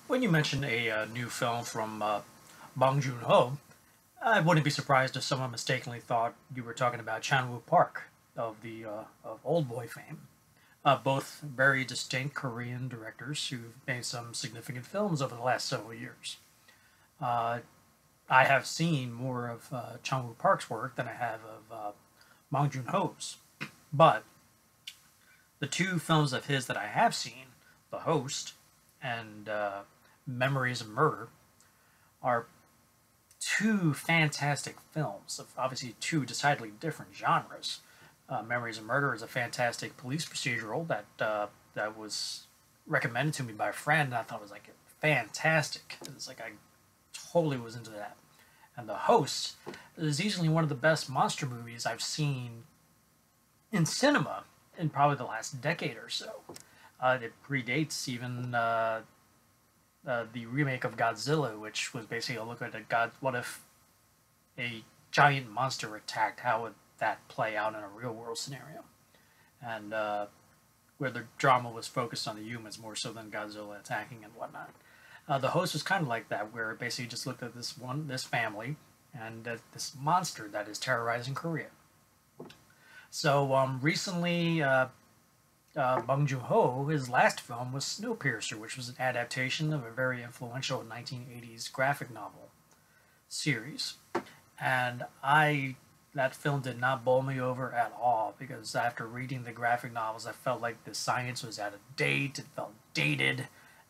When you mention a new film from Bong Joon-ho, I wouldn't be surprised if someone mistakenly thought you were talking about Chan-wook Park of Old Boy fame. Both very distinct Korean directors who've made some significant films over the last several years. Uh, I have seen more of Chan-wook Park's work than I have of Bong Joon-ho's, but the two films of his that I have seen, The Host and Memories of Murder, are two fantastic films of obviously two decidedly different genres. Memories of Murder is a fantastic police procedural that was recommended to me by a friend, and I thought it was like fantastic. It's like I totally was into that. And The Host is easily one of the best monster movies I've seen in cinema in probably the last decade or so. It predates even the remake of Godzilla, which was basically a look at a god. What if a giant monster attacked? How would that play out in a real world scenario? And where the drama was focused on the humans more so than Godzilla attacking and whatnot. The Host was kind of like that, where it basically just looked at this family and this monster that is terrorizing Korea. So recently, Bong Joon-ho, his last film was Snowpiercer, which was an adaptation of a very influential 1980s graphic novel series. And that film did not bowl me over at all, because after reading the graphic novels, I felt like the science was out of date, it felt dated,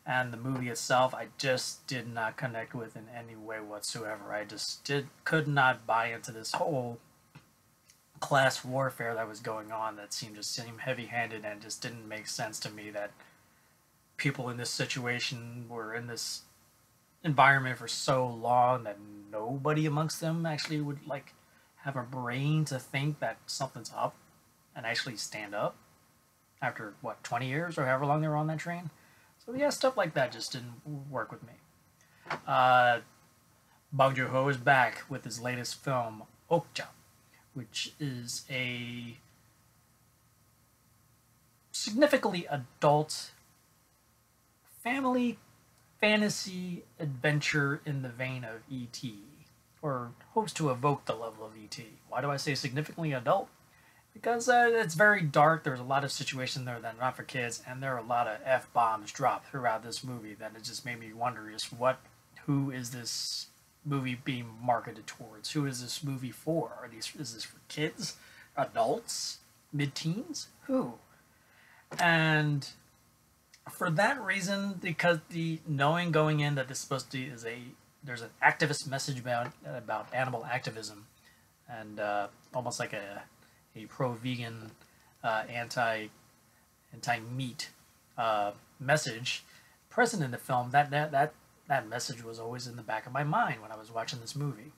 and the movie itself I just did not connect with in any way whatsoever. I just could not buy into this whole class warfare that was going on that seemed heavy-handed and just didn't make sense to me, that people in this situation were in this environment for so long that nobody amongst them actually would like have a brain to think that something's up and actually stand up after what, 20 years or however long they were on that train. So yeah, stuff like that just didn't work with me. Bong Joon-ho is back with his latest film, Okja, which is a significantly adult family fantasy adventure in the vein of E.T., or hopes to evoke the level of E.T. Why do I say significantly adult? Because it's very dark. There's a lot of situations there that are not for kids, and there are a lot of F-bombs dropped throughout this movie that it just made me wonder who is this movie being marketed towards? Who is this movie for? Is this for kids, adults, mid-teens? Who? And for that reason, because the knowing going in that this is supposed to is there's an activist message about animal activism, and almost like a pro-vegan, anti meat message present in the film. That message was always in the back of my mind when I was watching this movie.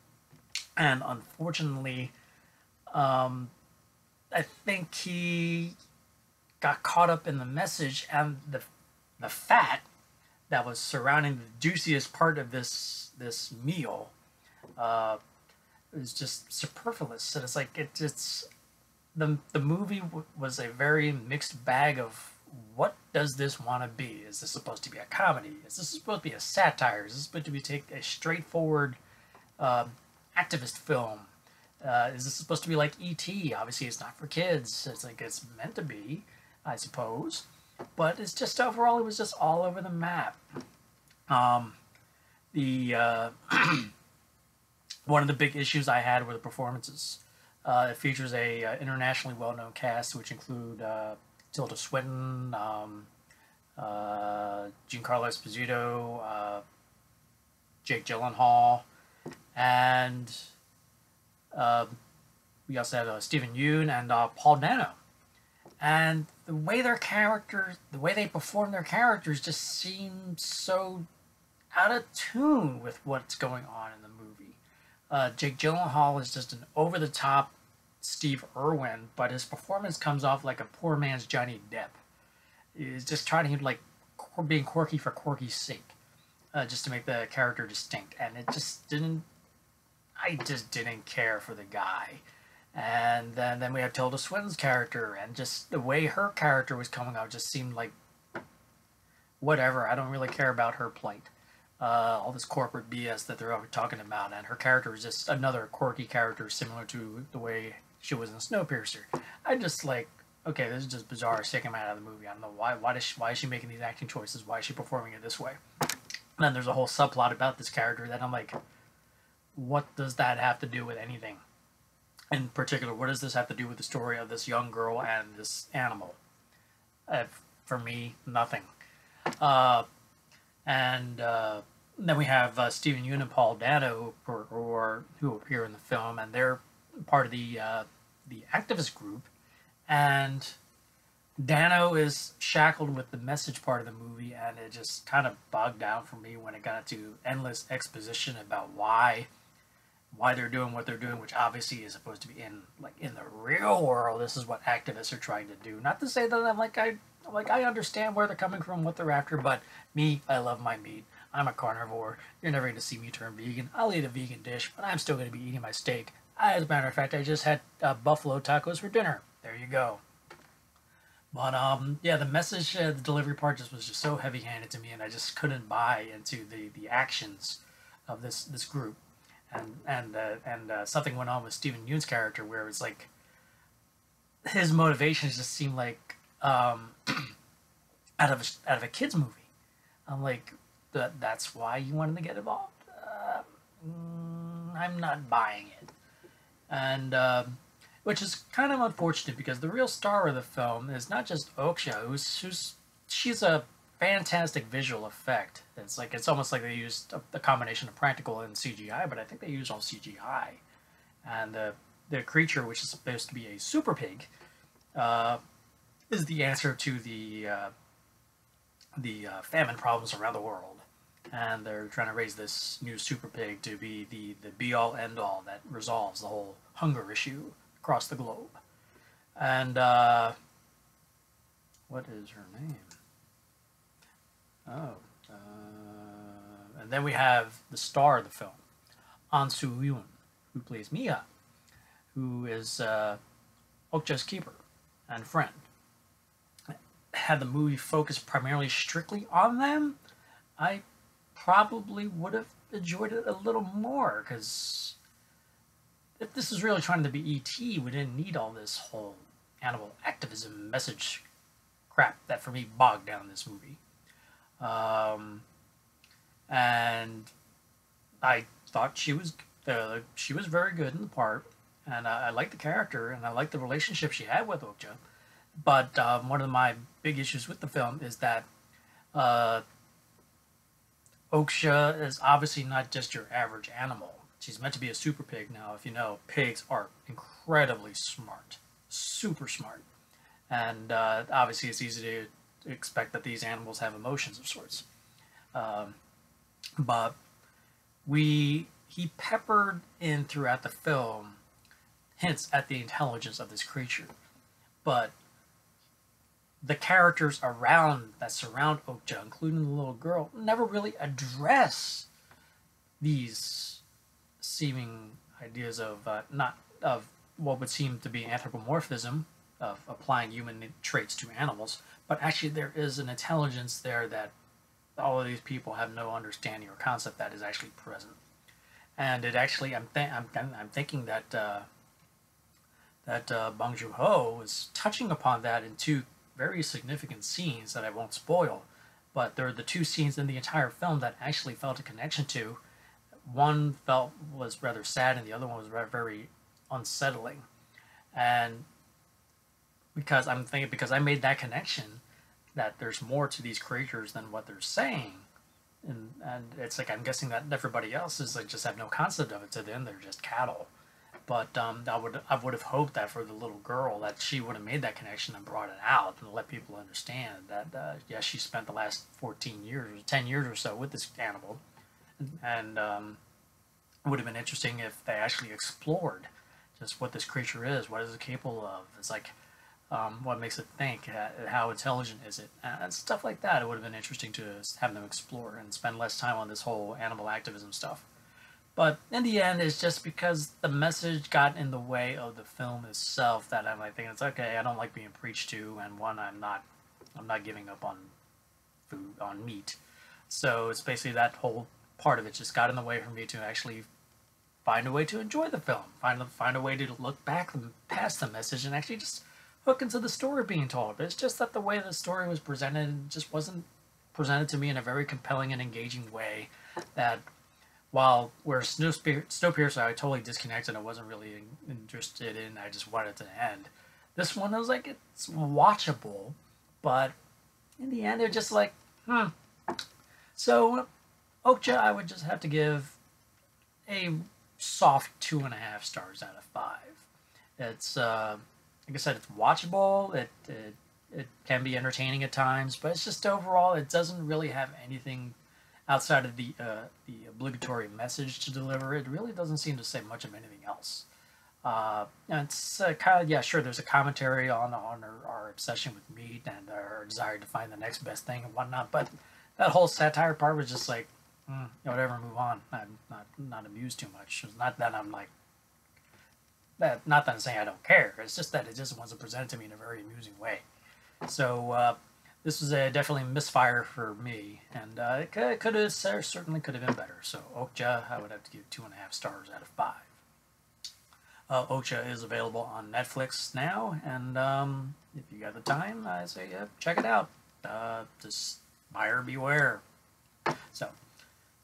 And unfortunately, I think he got caught up in the message, and the fat that was surrounding the juiciest part of this meal is just superfluous. And it's like it's the movie was a very mixed bag of, what does this want to be? Is this supposed to be a comedy? Is this supposed to be a satire? Is this supposed to be a straightforward activist film? Is this supposed to be like E.T.? Obviously, it's not for kids. It's like it's meant to be, I suppose. But it's just overall, it was just all over the map. The one of the big issues I had were the performances. It features a internationally well-known cast, which include Tilda Swinton, Giancarlo Esposito, Jake Gyllenhaal, and we also have Stephen Yeun and Paul Dano. And the way they perform their characters just seems so out of tune with what's going on in the movie. Jake Gyllenhaal is just an over-the-top Steve Irwin, but his performance comes off like a poor man's Johnny Depp. He's just trying to being quirky for quirky's sake, just to make the character distinct, and it just didn't. I just didn't care for the guy. And then we have Tilda Swinton's character, and just the way her character was coming out just seemed like whatever. I don't really care about her plight. All this corporate BS that they're talking about, and her character is just another quirky character similar to the way she was in Snowpiercer. I just like, okay, this is just bizarre. Take him out of the movie. I don't know why. Why is she making these acting choices? Why is she performing it this way? And then there's a whole subplot about this character that I'm like, what does that have to do with anything? In particular, what does this have to do with the story of this young girl and this animal? Uh, for me, nothing. Uh, and then we have Stephen Yeun and Paul Dano, who appear in the film, and they're part of the activist group. And Dano is shackled with the message part of the movie, and it just kind of bogged down for me when it got into endless exposition about why they're doing what they're doing, which obviously is supposed to be in the real world. This is what activists are trying to do. Not to say that I understand where they're coming from, what they're after, but me, I love my meat. I'm a carnivore. You're never going to see me turn vegan. I'll eat a vegan dish, but I'm still going to be eating my steak. As a matter of fact, I just had buffalo tacos for dinner. There you go. But yeah, the message, the delivery part was just so heavy-handed to me, and I just couldn't buy into the actions of this group. And something went on with Stephen Yeun's character where it's like his motivations just seemed like out of a kids movie. I'm like, that's why you wanted to get involved. I'm not buying it, and which is kind of unfortunate because the real star of the film is not just Okja, she's a fantastic visual effect. It's almost like they used a combination of practical and CGI, but I think they used all CGI. And the creature, which is supposed to be a super pig, is the answer to the famine problems around the world. And they're trying to raise this new super pig to be the be all end all that resolves the whole hunger issue across the globe. And what is her name? Oh, and then we have the star of the film, An Soo-yoon, who plays Mia, who is Okja's keeper and friend. Had the movie focused primarily strictly on them, I probably would have enjoyed it a little more, because if this is really trying to be E.T., we didn't need all this whole animal activism message crap that for me bogged down this movie. And I thought she was very good in the part, and I liked the character, and I liked the relationship she had with Okja. But one of my big issues with the film is that Okja is obviously not just your average animal. She's meant to be a super pig. Now, if you know, pigs are incredibly smart, super smart, and obviously it's easy to expect that these animals have emotions of sorts. But he peppered in throughout the film hints at the intelligence of this creature, but the characters that surround Okja, including the little girl, never really address these seeming ideas of not of what would seem to be anthropomorphism, of applying human traits to animals, but actually there is an intelligence there that all of these people have no understanding or concept that is actually present. And it actually, I'm thinking that Bong Joon-ho is touching upon that in two very significant scenes that I won't spoil, but they're the two scenes in the entire film that actually felt a connection to. One was rather sad, and the other one was very unsettling. And because I made that connection that there's more to these creatures than what they're saying, and it's like I'm guessing that everybody else is like just have no concept of it. To them, they're just cattle. But I would have hoped that for the little girl that she would have made that connection and brought it out and let people understand that yeah, she spent the last 14 years, 10 years or so with this animal, and it would have been interesting if they actually explored just what this creature is, what is it capable of. It's like what makes it think, how intelligent is it, and stuff like that. It would have been interesting to have them explore and spend less time on this whole animal activism stuff. But in the end, it's just because the message got in the way of the film itself that I'm like thinking it's okay. I don't like being preached to, and one, I'm not giving up on food, on meat. So it's basically that whole part of it just got in the way for me to actually find a way to enjoy the film, find a way to look back and past the message and actually just hook into the story being told. But it's just that the way the story was presented just wasn't presented to me in a very compelling and engaging way. That while where Snowpiercer I totally disconnected, I wasn't really interested in. I just wanted it to end. This one I was like, it's watchable, but in the end, it just like, hmm. So Okja, I would just have to give a soft 2.5 stars out of 5. It's like I said, it's watchable. It can be entertaining at times, but it's just overall it doesn't really have anything outside of the obligatory message to deliver. It really doesn't seem to say much of anything else. And it's kind of, yeah, sure, there's a commentary on our obsession with meat and our desire to find the next best thing and whatnot, but that whole satire part was just like, whatever, move on. I'm not amused too much. It's not that I'm like that. Not that I'm saying I don't care. It's just that it just wasn't presented to me in a very amusing way. So this was a definitely misfire for me, and it could have certainly could have been better. So Okja, I would have to give 2.5 stars out of 5. Okja is available on Netflix now, and if you got the time, I say check it out. Just buyer beware. So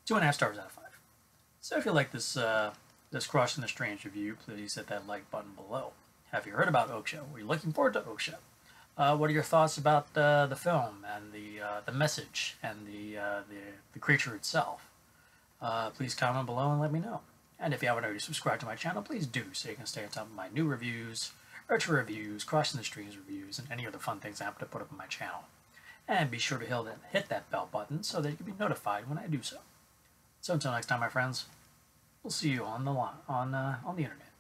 2.5 stars out of 5. So if you like this Crossing the Strange review, please hit that like button below. Have you heard about Okja? Were you looking forward to Okja? What are your thoughts about the film and the message and the creature itself? Please comment below and let me know. And if you haven't already subscribed to my channel, please do, so you can stay on top of my new reviews, retro reviews, Crossing the Streams reviews, and any other fun things I happen to put up on my channel. And be sure to hit that bell button so that you can be notified when I do so. So until next time, my friends, we'll see you on the internet.